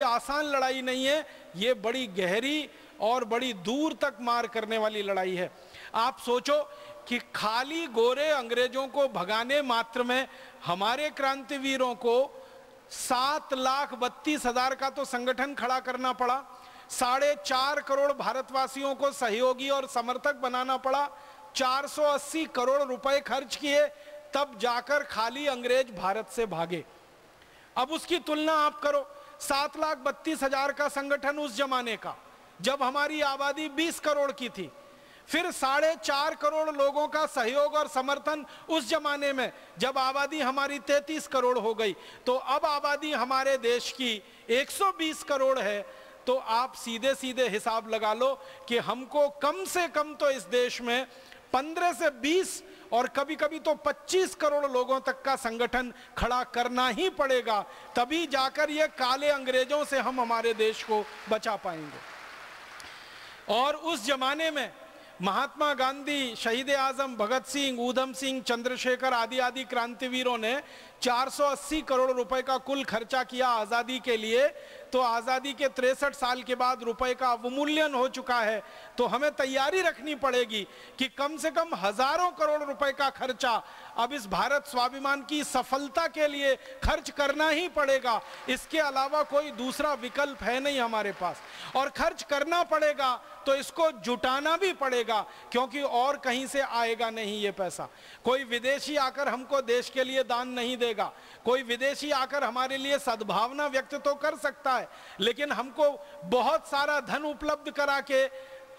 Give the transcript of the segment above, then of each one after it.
आसान लड़ाई नहीं है, ये बड़ी गहरी और बड़ी दूर तक मार करने वाली लड़ाई है। आप सोचो कि खाली गोरे अंग्रेजों को भगाने मात्र में हमारे क्रांतिवीरों को 7,32,000 का तो संगठन खड़ा करना पड़ा, 4.5 करोड़ भारतवासियों को सहयोगी और समर्थक बनाना पड़ा, 480 करोड़ रुपए खर्च किए, तब जाकर खाली अंग्रेज भारत से भागे। अब उसकी तुलना आप करो, 7,32,000 का संगठन उस जमाने का, जब हमारी आबादी 20 करोड़ की थी, फिर 4.5 करोड़ लोगों का सहयोग और समर्थन उस जमाने में, जब आबादी हमारी 33 करोड़ हो गई। तो अब आबादी हमारे देश की 120 करोड़ है। तो आप सीधे सीधे हिसाब लगा लो कि हमको कम से कम तो इस देश में 15 से 20 और कभी कभी तो 25 करोड़ लोगों तक का संगठन खड़ा करना ही पड़ेगा, तभी जाकर ये काले अंग्रेजों से हम हमारे देश को बचा पाएंगे। और उस जमाने में महात्मा गांधी, शहीद आजम भगत सिंह, ऊधम सिंह, चंद्रशेखर आदि आदि क्रांतिवीरों ने 480 करोड़ रुपए का कुल खर्चा किया आजादी के लिए। तो आजादी के 63 साल के बाद रुपए का अवमूल्यन हो चुका है, तो हमें तैयारी रखनी पड़ेगी कि कम से कम हजारों करोड़ रुपए का खर्चा अब इस भारत स्वाभिमान की सफलता के लिए खर्च करना ही पड़ेगा। इसके अलावा कोई दूसरा विकल्प है नहीं हमारे पास, और खर्च करना पड़ेगा तो इसको जुटाना भी पड़ेगा, क्योंकि और कहीं से आएगा नहीं ये पैसा। कोई विदेशी आकर हमको देश के लिए दान नहीं देगा, कोई विदेशी आकर हमारे लिए सद्भावना व्यक्त तो कर सकता है, लेकिन हमको बहुत सारा धन उपलब्ध करा के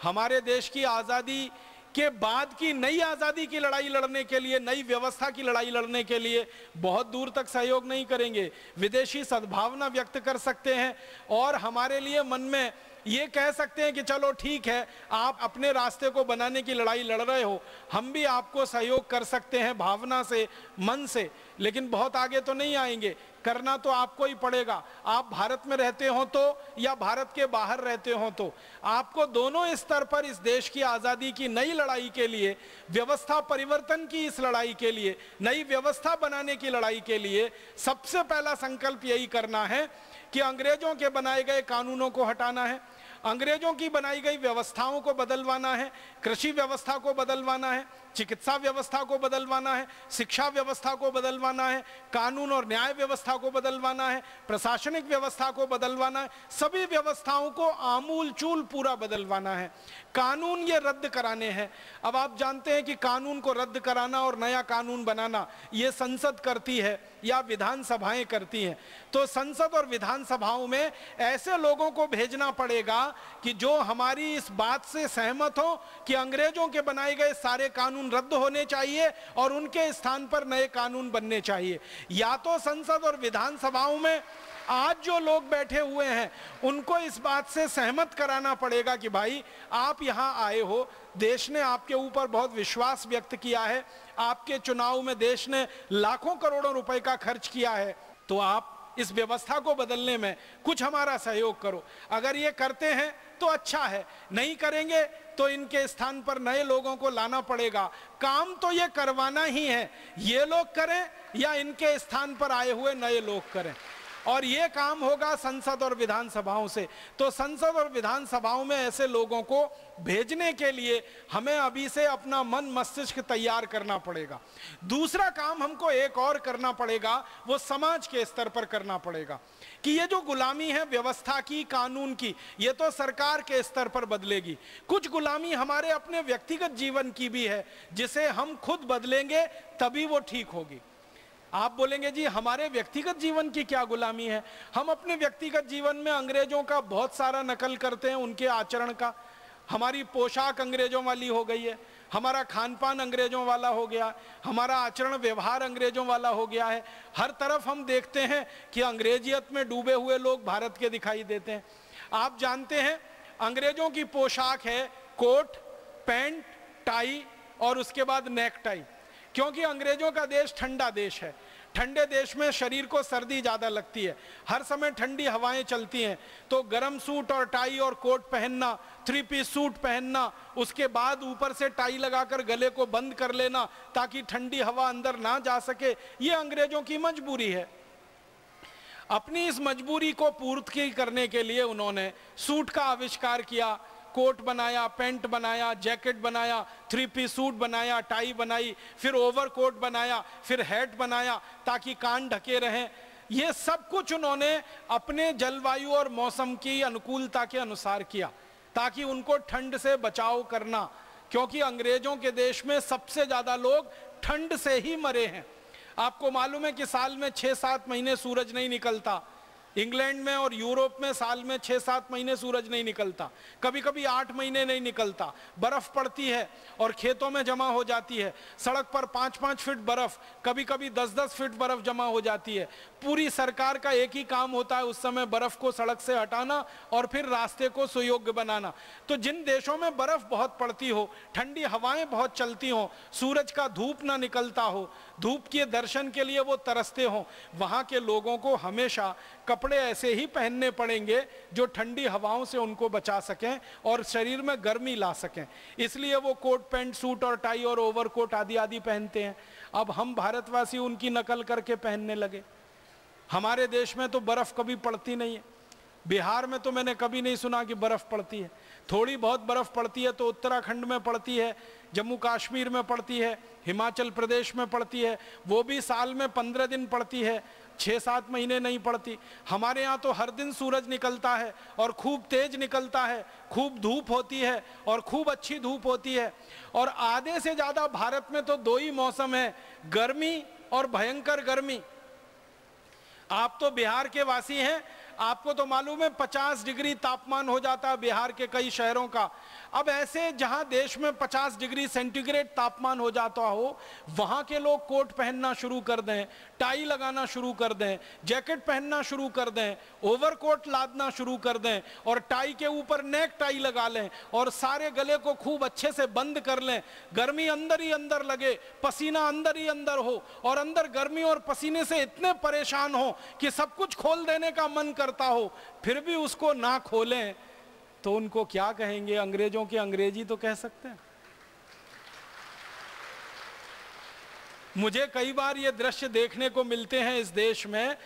हमारे देश की आजादी के बाद की नई आजादी की लड़ाई लड़ने के लिए, नई व्यवस्था की लड़ाई लड़ने के लिए बहुत दूर तक सहयोग नहीं करेंगे। विदेशी सद्भावना व्यक्त कर सकते हैं और हमारे लिए मन में ये कह सकते हैं कि चलो ठीक है, आप अपने रास्ते को बनाने की लड़ाई लड़ रहे हो, हम भी आपको सहयोग कर सकते हैं भावना से, मन से, लेकिन बहुत आगे तो नहीं आएंगे। करना तो आपको ही पड़ेगा। आप भारत में रहते हो तो या भारत के बाहर रहते हो तो आपको दोनों स्तर पर इस देश की आज़ादी की नई लड़ाई के लिए, व्यवस्था परिवर्तन की इस लड़ाई के लिए, नई व्यवस्था बनाने की लड़ाई के लिए सबसे पहला संकल्प यही करना है कि अंग्रेजों के बनाए गए कानूनों को हटाना है, अंग्रेजों की बनाई गई व्यवस्थाओं को बदलवाना है, कृषि व्यवस्था को बदलवाना है, चिकित्सा व्यवस्था को बदलवाना है, शिक्षा व्यवस्था को बदलवाना है, कानून और न्याय व्यवस्था को बदलवाना है, प्रशासनिक व्यवस्था को बदलवाना है, सभी व्यवस्थाओं को आमूल चूल पूरा बदलवाना है। कानून ये रद्द कराने हैं। अब आप जानते हैं कि कानून को रद्द कराना और नया कानून बनाना ये संसद करती है या विधानसभाएं करती हैं। तो संसद और विधानसभाओं में ऐसे लोगों को भेजना पड़ेगा कि जो हमारी इस बात से सहमत हो कि अंग्रेजों के बनाए गए सारे कानून रद्द होने चाहिए और उनके स्थान पर नए कानून बनने चाहिए। या तो संसद और विधानसभाओं में आज जो लोग बैठे हुए हैं उनको इस बात से सहमत कराना पड़ेगा कि भाई आप यहाँ आए हो, देश ने आपके ऊपर बहुत विश्वास व्यक्त किया है, आपके चुनाव में देश ने लाखों करोड़ों रुपए का खर्च किया है, तो आप इस व्यवस्था को बदलने में कुछ हमारा सहयोग करो। अगर ये करते हैं तो अच्छा है, नहीं करेंगे तो इनके स्थान पर नए लोगों को लाना पड़ेगा। काम तो ये करवाना ही है, ये लोग करें या इनके स्थान पर आए हुए नए लोग करें, और ये काम होगा संसद और विधानसभाओं से। तो संसद और विधानसभाओं में ऐसे लोगों को भेजने के लिए हमें अभी से अपना मन मस्तिष्क तैयार करना पड़ेगा। दूसरा काम हमको एक और करना पड़ेगा, वो समाज के स्तर पर करना पड़ेगा कि ये जो गुलामी है व्यवस्था की, कानून की, ये तो सरकार के स्तर पर बदलेगी। कुछ गुलामी हमारे अपने व्यक्तिगत जीवन की भी है, जिसे हम खुद बदलेंगे तभी वो ठीक होगी। आप बोलेंगे जी हमारे व्यक्तिगत जीवन की क्या गुलामी है? हम अपने व्यक्तिगत जीवन में अंग्रेजों का बहुत सारा नकल करते हैं, उनके आचरण का। हमारी पोशाक अंग्रेजों वाली हो गई है, हमारा खान पान अंग्रेजों वाला हो गया, हमारा आचरण व्यवहार अंग्रेजों वाला हो गया है। हर तरफ हम देखते हैं कि अंग्रेजियत में डूबे हुए लोग भारत के दिखाई देते हैं। आप जानते हैं अंग्रेजों की पोशाक है कोट, पैंट, टाई और उसके बाद नेक टाई, क्योंकि अंग्रेजों का देश ठंडा देश है। ठंडे देश में शरीर को सर्दी ज़्यादा लगती है, हर समय ठंडी हवाएं चलती हैं, तो गर्म सूट और टाई और कोट पहनना, 3 पीस सूट पहनना, उसके बाद ऊपर से टाई लगाकर गले को बंद कर लेना ताकि ठंडी हवा अंदर ना जा सके, ये अंग्रेजों की मजबूरी है। अपनी इस मजबूरी को पूर्ति करने के लिए उन्होंने सूट का आविष्कार किया, कोट बनाया, पैंट बनाया, जैकेट बनाया, 3 पीस सूट बनाया, टाई बनाई, फिर ओवरकोट बनाया, फिर हैट बनाया ताकि कान ढके रहें। ये सब कुछ उन्होंने अपने जलवायु और मौसम की अनुकूलता के अनुसार किया ताकि उनको ठंड से बचाव करना, क्योंकि अंग्रेजों के देश में सबसे ज्यादा लोग ठंड से ही मरे हैं। आपको मालूम है कि साल में 6-7 महीने सूरज नहीं निकलता। इंग्लैंड में और यूरोप में साल में 6-7 महीने सूरज नहीं निकलता, कभी कभी 8 महीने नहीं निकलता। बर्फ पड़ती है और खेतों में जमा हो जाती है, सड़क पर 5-5 फीट बर्फ, कभी कभी 10-10 फीट बर्फ जमा हो जाती है। पूरी सरकार का एक ही काम होता है उस समय बर्फ को सड़क से हटाना और फिर रास्ते को सुयोग्य बनाना। तो जिन देशों में बर्फ बहुत पड़ती हो, ठंडी हवाएं बहुत चलती हो, सूरज का धूप ना निकलता हो, धूप के दर्शन के लिए वो तरसते हो, वहां के लोगों को हमेशा कपड़े ऐसे ही पहनने पड़ेंगे जो ठंडी हवाओं से उनको बचा सकें और शरीर में गर्मी ला सकें। इसलिए वो कोट पैंट सूट और टाई और ओवरकोट आदि आदि पहनते हैं। अब हम भारतवासी उनकी नकल करके पहनने लगे। हमारे देश में तो बर्फ कभी पड़ती नहीं है। बिहार में तो मैंने कभी नहीं सुना कि बर्फ पड़ती है। थोड़ी बहुत बर्फ पड़ती है तो उत्तराखंड में पड़ती है, जम्मू कश्मीर में पड़ती है, हिमाचल प्रदेश में पड़ती है, वो भी साल में 15 दिन पड़ती है, 6-7 महीने नहीं पड़ती। हमारे यहाँ तो हर दिन सूरज निकलता है और खूब तेज निकलता है, खूब धूप होती है और खूब अच्छी धूप होती है। और आधे से ज्यादा भारत में तो 2 ही मौसम है, गर्मी और भयंकर गर्मी। आप तो बिहार के वासी हैं, आपको तो मालूम है 50 डिग्री तापमान हो जाता है बिहार के कई शहरों का। अब ऐसे जहां देश में 50 डिग्री सेंटीग्रेड तापमान हो जाता हो, वहां के लोग कोट पहनना शुरू कर दें, टाई लगाना शुरू कर दें, जैकेट पहनना शुरू कर दें, ओवरकोट लादना शुरू कर दें और टाई के ऊपर नेक टाई लगा लें और सारे गले को खूब अच्छे से बंद कर लें। गर्मी अंदर ही अंदर लगे, पसीना अंदर ही अंदर हो और अंदर गर्मी और पसीने से इतने परेशान हो कि सब कुछ खोल देने का मन करता हो, फिर भी उसको ना खोलें तो उनको क्या कहेंगे? अंग्रेजों की अंग्रेजी तो कह सकते हैं। मुझे कई बार ये दृश्य देखने को मिलते हैं इस देश में,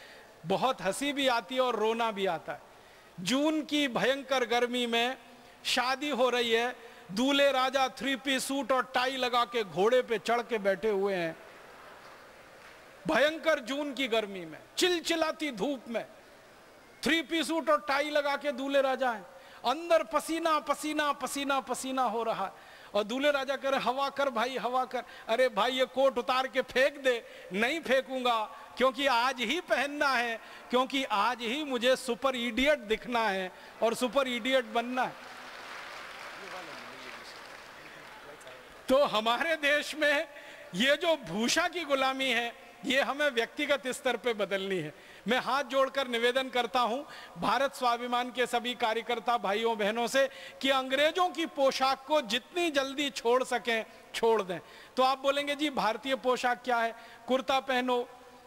बहुत हंसी भी आती है और रोना भी आता है। जून की भयंकर गर्मी में शादी हो रही है, दूल्हे राजा 3 पीस सूट और टाई लगा के घोड़े पे चढ़ के बैठे हुए हैं। भयंकर जून की गर्मी में, चिलचिलाती धूप में 3 पीस सूट और टाई लगा के दूल्हे राजा हैं। अंदर पसीना पसीना पसीना पसीना हो रहा है और दूल्हे राजा कह रहे हवा कर भाई, हवा कर। अरे भाई ये कोट उतार के फेंक दे। नहीं फेंकूंगा, क्योंकि आज ही पहनना है, क्योंकि आज ही मुझे सुपर इडियट दिखना है और सुपर इडियट बनना है। तो हमारे देश में ये जो भूषा की गुलामी है, ये हमें व्यक्तिगत स्तर पे बदलनी है। मैं हाथ जोड़कर निवेदन करता हूं भारत स्वाभिमान के सभी कार्यकर्ता भाइयों बहनों से कि अंग्रेजों की पोशाक को जितनी जल्दी छोड़ सकें छोड़ दें। तो आप बोलेंगे जी भारतीय पोशाक क्या है? कुर्ता पहनो,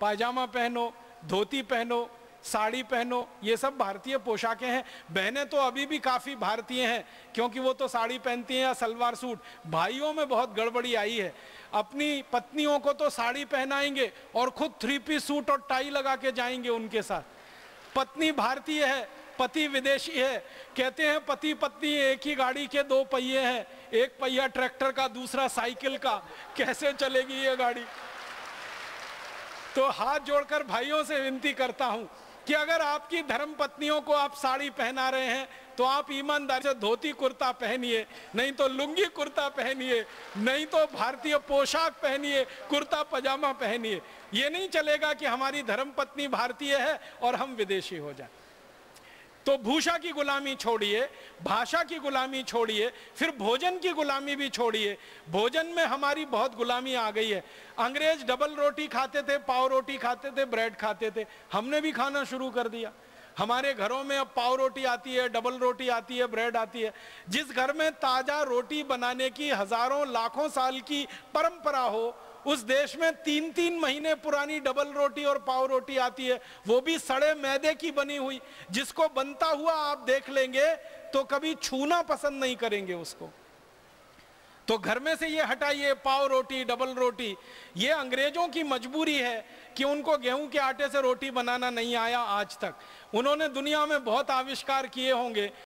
पायजामा पहनो, धोती पहनो, साड़ी पहनो, ये सब भारतीय पोशाकें हैं। बहनें तो अभी भी काफी भारतीय हैं क्योंकि वो तो साड़ी पहनती हैं या सलवार सूट। भाइयों में बहुत गड़बड़ी आई है, अपनी पत्नियों को तो साड़ी पहनाएंगे और खुद 3 पीस सूट और टाई लगा के जाएंगे उनके साथ। पत्नी भारतीय है, पति विदेशी है। कहते हैं पति पत्नी एक ही गाड़ी के 2 पहिए हैं, एक पहिया ट्रैक्टर का, दूसरा साइकिल का, कैसे चलेगी ये गाड़ी? तो हाथ जोड़कर भाइयों से विनती करता हूं कि अगर आपकी धर्म पत्नियों को आप साड़ी पहना रहे हैं तो आप ईमानदारी से धोती कुर्ता पहनिए, नहीं तो लुंगी कुर्ता पहनिए, नहीं तो भारतीय पोशाक पहनिए, कुर्ता पजामा पहनिए। ये नहीं चलेगा कि हमारी धर्म पत्नी भारतीय है और हम विदेशी हो जाए। तो भूषा की गुलामी छोड़िए, भाषा की गुलामी छोड़िए, फिर भोजन की गुलामी भी छोड़िए। भोजन में हमारी बहुत गुलामी आ गई है। अंग्रेज डबल रोटी खाते थे, पाव रोटी खाते थे, ब्रेड खाते थे, हमने भी खाना शुरू कर दिया। हमारे घरों में अब पाव रोटी आती है, डबल रोटी आती है, ब्रेड आती है। जिस घर में ताजा रोटी बनाने की हजारों लाखों साल की परंपरा हो, उस देश में 3-3 महीने पुरानी डबल रोटी और पाव रोटी आती है, वो भी सड़े मैदे की बनी हुई। जिसको बनता हुआ आप देख लेंगे तो कभी छूना पसंद नहीं करेंगे उसको। तो घर में से ये हटाइए, पाव रोटी, डबल रोटी। ये अंग्रेजों की मजबूरी है कि उनको गेहूं के आटे से रोटी बनाना नहीं आया आज तक। उन्होंने दुनिया में बहुत आविष्कार किए होंगे,